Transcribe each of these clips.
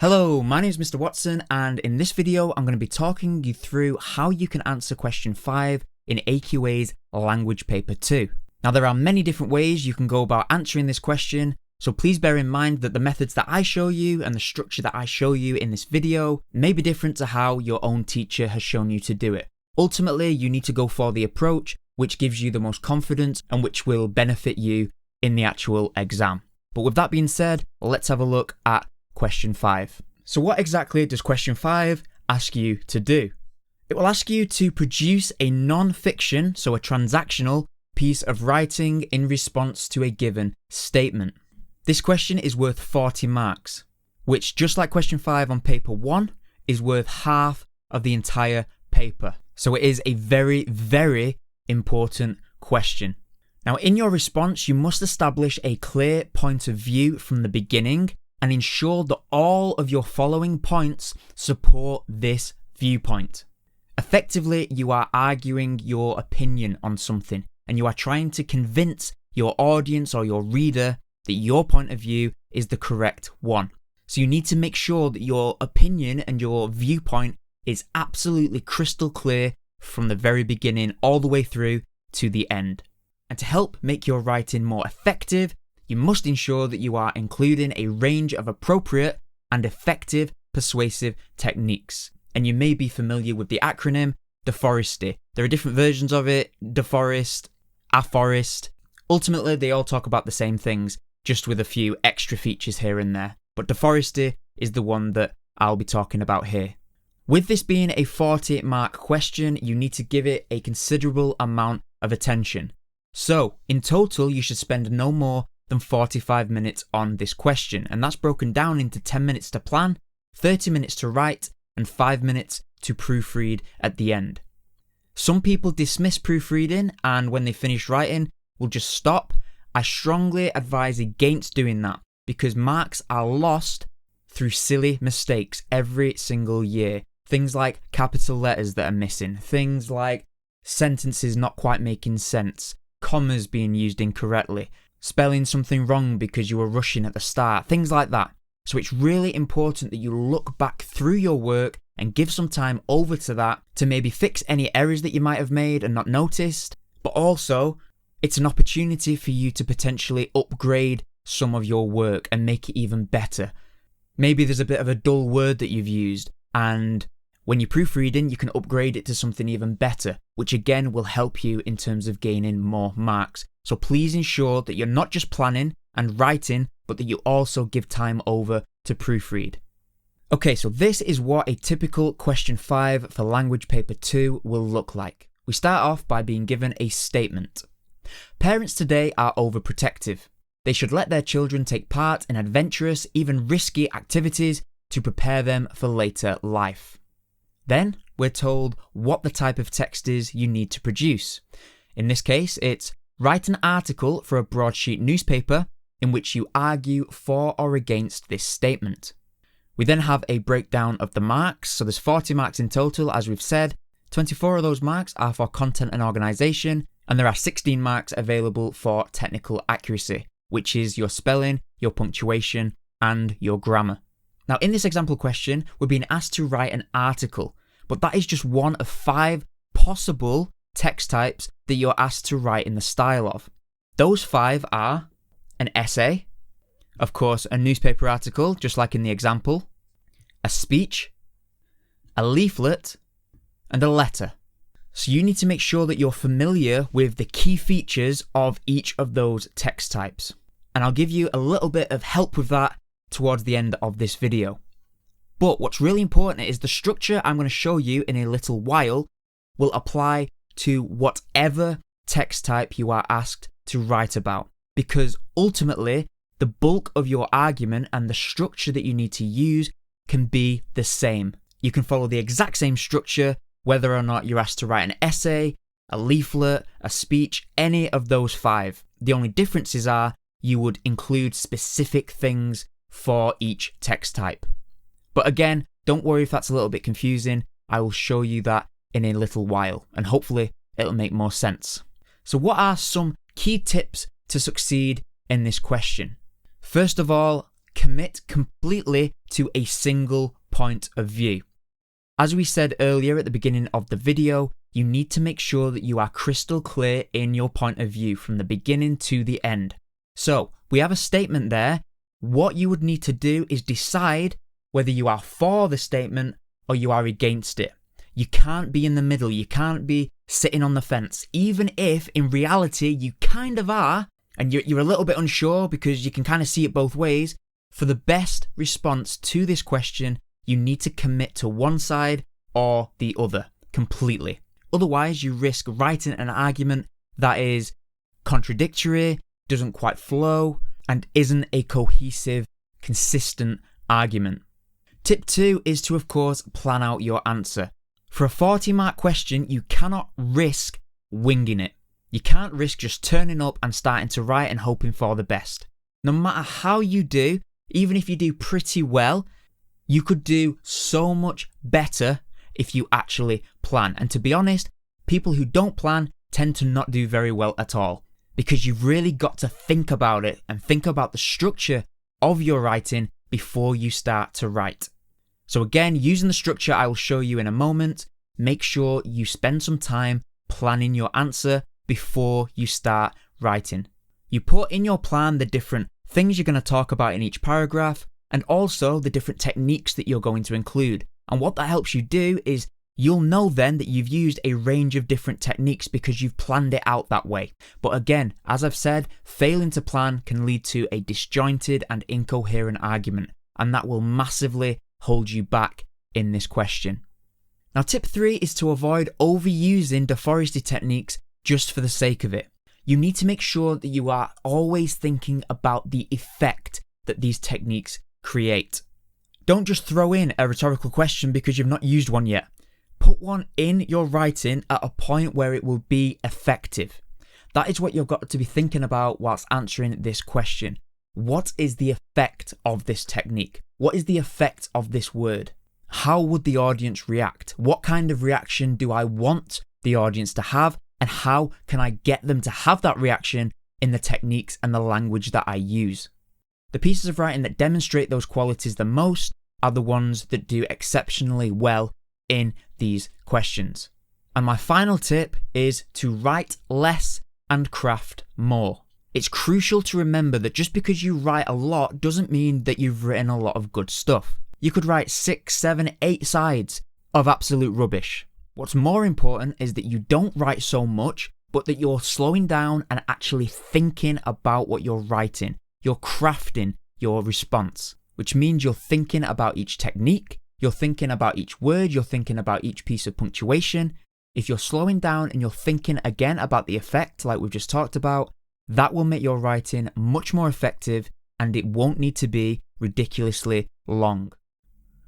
Hello, my name is Mr. Watson, and in this video I'm going to be talking you through how you can answer question 5 in AQA's Language Paper 2. Now there are many different ways you can go about answering this question, so please bear in mind that the methods that I show you and the structure that I show you in this video may be different to how your own teacher has shown you to do it. Ultimately, you need to go for the approach which gives you the most confidence and which will benefit you in the actual exam. But with that being said, let's have a look at question 5. So what exactly does question 5 ask you to do? It will ask you to produce a non-fiction, so a transactional, piece of writing in response to a given statement. This question is worth 40 marks, which, just like question 5 on paper 1, is worth half of the entire paper. So it is a very, very important question. Now, in your response, you must establish a clear point of view from the beginning and ensure that all of your following points support this viewpoint. Effectively, you are arguing your opinion on something, and you are trying to convince your audience or your reader that your point of view is the correct one. So you need to make sure that your opinion and your viewpoint is absolutely crystal clear from the very beginning all the way through to the end. And to help make your writing more effective, you must ensure that you are including a range of appropriate and effective persuasive techniques. And you may be familiar with the acronym DeForest. There are different versions of it: DeForest, Aforest. Ultimately, they all talk about the same things, just with a few extra features here and there. But DeForest is the one that I'll be talking about here. With this being a 40-mark question, you need to give it a considerable amount of attention. So, in total, you should spend no more than 45 minutes on this question, and that's broken down into 10 minutes to plan, 30 minutes to write, and 5 minutes to proofread at the end. Some people dismiss proofreading, and when they finish writing, will just stop. I strongly advise against doing that, because marks are lost through silly mistakes every single year. Things like capital letters that are missing, things like sentences not quite making sense, commas being used incorrectly, spelling something wrong because you were rushing at the start, things like that. So it's really important that you look back through your work and give some time over to that to maybe fix any errors that you might have made and not noticed, but also it's an opportunity for you to potentially upgrade some of your work and make it even better. Maybe there's a bit of a dull word that you've used, and when you're proofreading, you can upgrade it to something even better, which again will help you in terms of gaining more marks. So please ensure that you're not just planning and writing, but that you also give time over to proofread. Okay, so this is what a typical question 5 for language paper 2 will look like. We start off by being given a statement. Parents today are overprotective. They should let their children take part in adventurous, even risky activities to prepare them for later life. Then we're told what the type of text is you need to produce. In this case, it's write an article for a broadsheet newspaper in which you argue for or against this statement. We then have a breakdown of the marks. So there's 40 marks in total, as we've said. 24 of those marks are for content and organisation, and there are 16 marks available for technical accuracy, which is your spelling, your punctuation, and your grammar. Now, in this example question, we're being asked to write an article, but that is just one of 5 possible text types that you're asked to write in the style of. Those 5 are an essay, of course, a newspaper article, just like in the example, a speech, a leaflet, and a letter. So you need to make sure that you're familiar with the key features of each of those text types. And I'll give you a little bit of help with that towards the end of this video. But what's really important is the structure I'm going to show you in a little while will apply to whatever text type you are asked to write about, because ultimately the bulk of your argument and the structure that you need to use can be the same. You can follow the exact same structure whether or not you're asked to write an essay, a leaflet, a speech, any of those 5. The only differences are you would include specific things for each text type. But again, don't worry if that's a little bit confusing. I will show you that in a little while, and hopefully it'll make more sense. So what are some key tips to succeed in this question? First of all, commit completely to a single point of view. As we said earlier at the beginning of the video, you need to make sure that you are crystal clear in your point of view from the beginning to the end. So, we have a statement there. What you would need to do is decide whether you are for the statement or you are against it. You can't be in the middle. You can't be sitting on the fence, even if in reality you kind of are, and you're a little bit unsure because you can kind of see it both ways. For the best response to this question, you need to commit to one side or the other completely. Otherwise, you risk writing an argument that is contradictory, doesn't quite flow, and isn't a cohesive, consistent argument. Tip 2 is to, of course, plan out your answer. For a 40-mark question, you cannot risk winging it. You can't risk just turning up and starting to write and hoping for the best. No matter how you do, even if you do pretty well, you could do so much better if you actually plan. And to be honest, people who don't plan tend to not do very well at all, because you've really got to think about it and think about the structure of your writing before you start to write. So again, using the structure I will show you in a moment, make sure you spend some time planning your answer before you start writing. You put in your plan the different things you're going to talk about in each paragraph, and also the different techniques that you're going to include. And what that helps you do is you'll know then that you've used a range of different techniques because you've planned it out that way. But again, as I've said, failing to plan can lead to a disjointed and incoherent argument, and that will massively hold you back in this question. Now, tip 3 is to avoid overusing De Foresti techniques just for the sake of it. You need to make sure that you are always thinking about the effect that these techniques create. Don't just throw in a rhetorical question because you've not used one yet. Put one in your writing at a point where it will be effective. That is what you've got to be thinking about whilst answering this question. What is the effect of this technique? What is the effect of this word? How would the audience react? What kind of reaction do I want the audience to have? And how can I get them to have that reaction in the techniques and the language that I use? The pieces of writing that demonstrate those qualities the most are the ones that do exceptionally well in these questions. And my final tip is to write less and craft more. It's crucial to remember that just because you write a lot doesn't mean that you've written a lot of good stuff. You could write 6, 7, 8 sides of absolute rubbish. What's more important is that you don't write so much, but that you're slowing down and actually thinking about what you're writing. You're crafting your response, which means you're thinking about each technique, you're thinking about each word, you're thinking about each piece of punctuation. If you're slowing down and you're thinking again about the effect, like we've just talked about, that will make your writing much more effective, and it won't need to be ridiculously long.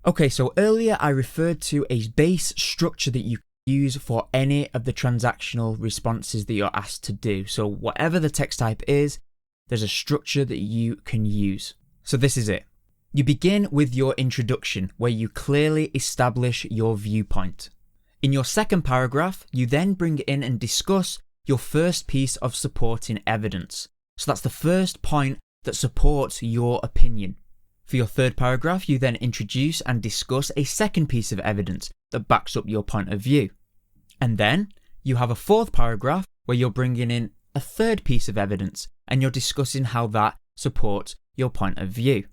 Okay, so earlier I referred to a base structure that you use for any of the transactional responses that you're asked to do. So whatever the text type is, there's a structure that you can use. So this is it. You begin with your introduction, where you clearly establish your viewpoint. In your second paragraph, you then bring in and discuss your first piece of supporting evidence. So that's the first point that supports your opinion. For your third paragraph, you then introduce and discuss a second piece of evidence that backs up your point of view. And then you have a fourth paragraph where you're bringing in a third piece of evidence and you're discussing how that supports your point of view.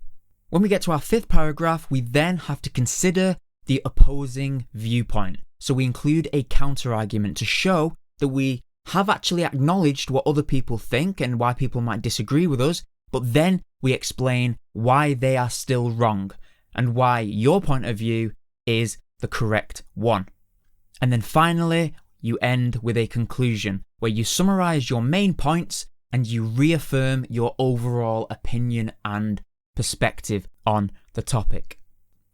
When we get to our fifth paragraph, we then have to consider the opposing viewpoint. So we include a counter-argument to show that we have actually acknowledged what other people think and why people might disagree with us, but then we explain why they are still wrong and why your point of view is the correct one. And then finally, you end with a conclusion where you summarize your main points and you reaffirm your overall opinion and perspective on the topic.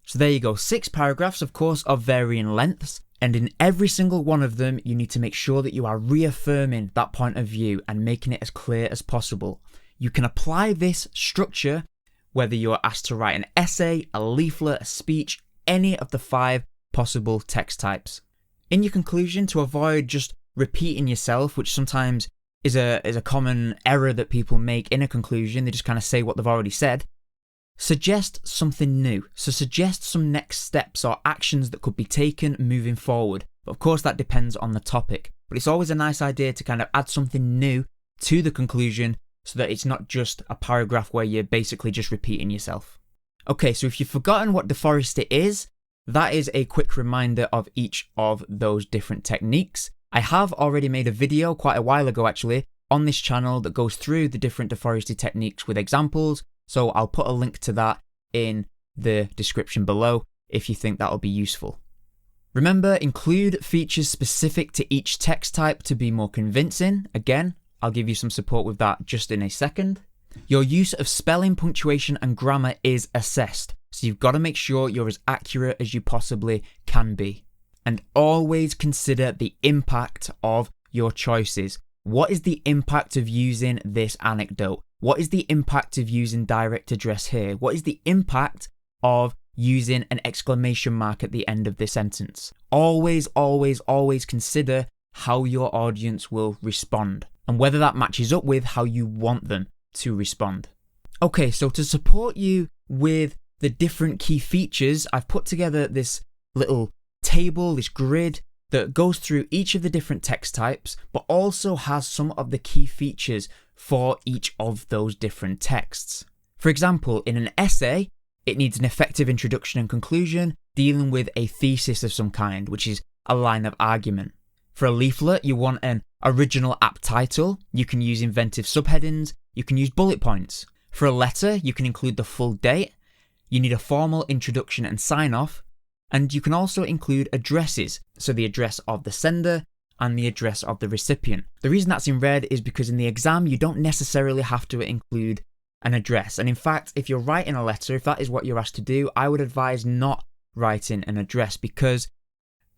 So there you go, 6 paragraphs, of course, of varying lengths. And in every single one of them, you need to make sure that you are reaffirming that point of view and making it as clear as possible. You can apply this structure whether you're asked to write an essay, a leaflet, a speech, any of the 5 possible text types. In your conclusion, to avoid just repeating yourself, which sometimes is a common error that people make in a conclusion, they just kind of say what they've already said. suggest something new. So suggest some next steps or actions that could be taken moving forward. But of course that depends on the topic. But it's always a nice idea to kind of add something new to the conclusion so that it's not just a paragraph where you're basically just repeating yourself. Okay, so if you've forgotten what deforester is, that is a quick reminder of each of those different techniques. I have already made a video quite a while ago actually on this channel that goes through the different deforester techniques with examples, so I'll put a link to that in the description below if you think that'll be useful. Remember, include features specific to each text type to be more convincing. Again, I'll give you some support with that just in a second. Your use of spelling, punctuation and grammar is assessed, so you've got to make sure you're as accurate as you possibly can be. And always consider the impact of your choices. What is the impact of using this anecdote? What is the impact of using direct address here? What is the impact of using an exclamation mark at the end of the sentence? Always, always, always consider how your audience will respond and whether that matches up with how you want them to respond. Okay, so to support you with the different key features, I've put together this little table, this grid that goes through each of the different text types, but also has some of the key features for each of those different texts. For example, in an essay, it needs an effective introduction and conclusion, dealing with a thesis of some kind, which is a line of argument. For a leaflet, you want an original apt title. You can use inventive subheadings. You can use bullet points. For a letter, you can include the full date. You need a formal introduction and sign-off. And you can also include addresses, so the address of the sender and the address of the recipient. The reason that's in red is because in the exam, you don't necessarily have to include an address. And in fact, if you're writing a letter, if that is what you're asked to do, I would advise not writing an address, because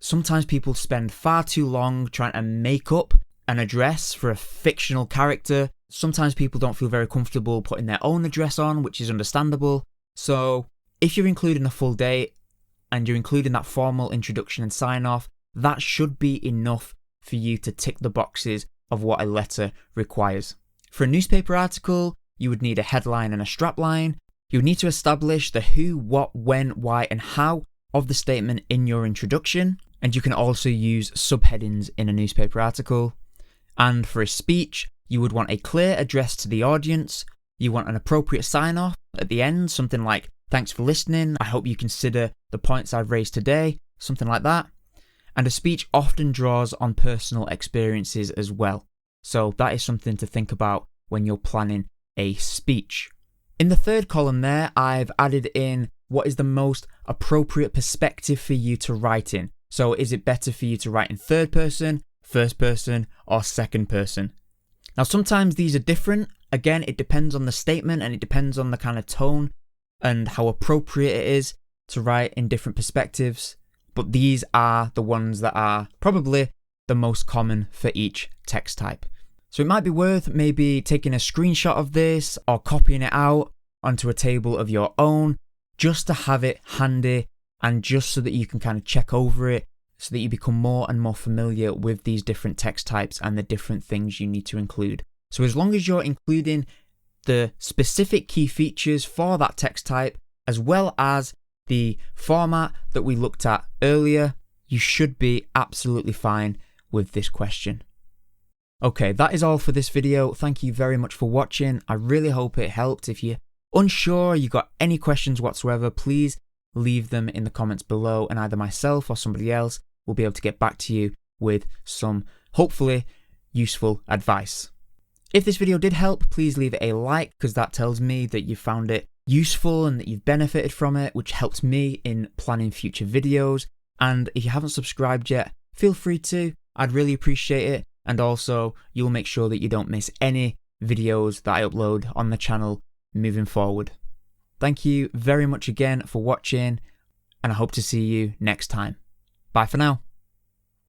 sometimes people spend far too long trying to make up an address for a fictional character. Sometimes people don't feel very comfortable putting their own address on, which is understandable. So if you're including a full date and you're including that formal introduction and sign off, that should be enough for you to tick the boxes of what a letter requires. For a newspaper article, you would need a headline and a strapline. You would need to establish the who, what, when, why, and how of the statement in your introduction. And you can also use subheadings in a newspaper article. And for a speech, you would want a clear address to the audience. You want an appropriate sign-off at the end, something like, "Thanks for listening. I hope you consider the points I've raised today," something like that. And a speech often draws on personal experiences as well. So that is something to think about when you're planning a speech. In the third column there, I've added in what is the most appropriate perspective for you to write in. So is it better for you to write in third person, first person, or second person? Now sometimes these are different. Again, it depends on the statement and it depends on the kind of tone and how appropriate it is to write in different perspectives. But these are the ones that are probably the most common for each text type. So it might be worth maybe taking a screenshot of this or copying it out onto a table of your own, just to have it handy and just so that you can kind of check over it, so that you become more and more familiar with these different text types and the different things you need to include. So as long as you're including the specific key features for that text type, as well as the format that we looked at earlier, you should be absolutely fine with this question. Okay, that is all for this video. Thank you very much for watching. I really hope it helped. If you're unsure, you got any questions whatsoever, please leave them in the comments below and either myself or somebody else will be able to get back to you with some hopefully useful advice. If this video did help, please leave it a like, because that tells me that you found it useful and that you've benefited from it, which helps me in planning future videos. And if you haven't subscribed yet, feel free to. I'd really appreciate it. And also, you'll make sure that you don't miss any videos that I upload on the channel moving forward. Thank you very much again for watching, and I hope to see you next time. Bye for now.